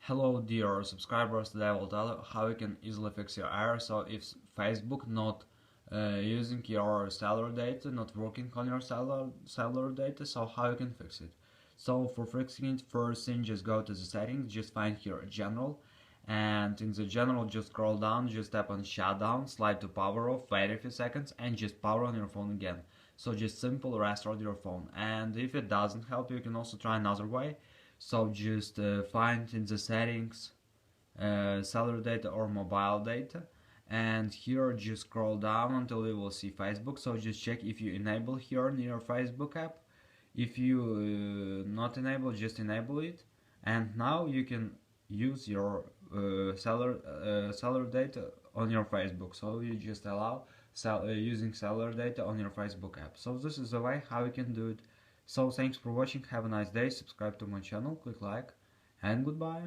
Hello dear subscribers, today I will tell you how you can easily fix your error. So if Facebook not using your cellular data, not working on your cellular data, so how you can fix it? So for fixing it, first thing, just go to the settings, just find here general, and in the general just scroll down, just tap on shutdown, slide to power off, wait a few seconds and just power on your phone again. So just simple restart your phone, and if it doesn't help you can also try another way. So just find in the settings cellular data or mobile data, and here just scroll down until you will see Facebook. So just check if you enable here in your Facebook app. If you not enable, just enable it, and now you can use your cellular data on your Facebook. So you just allow using cellular data on your Facebook app. So this is the way how you can do it. So thanks for watching, have a nice day, subscribe to my channel, click like, and goodbye.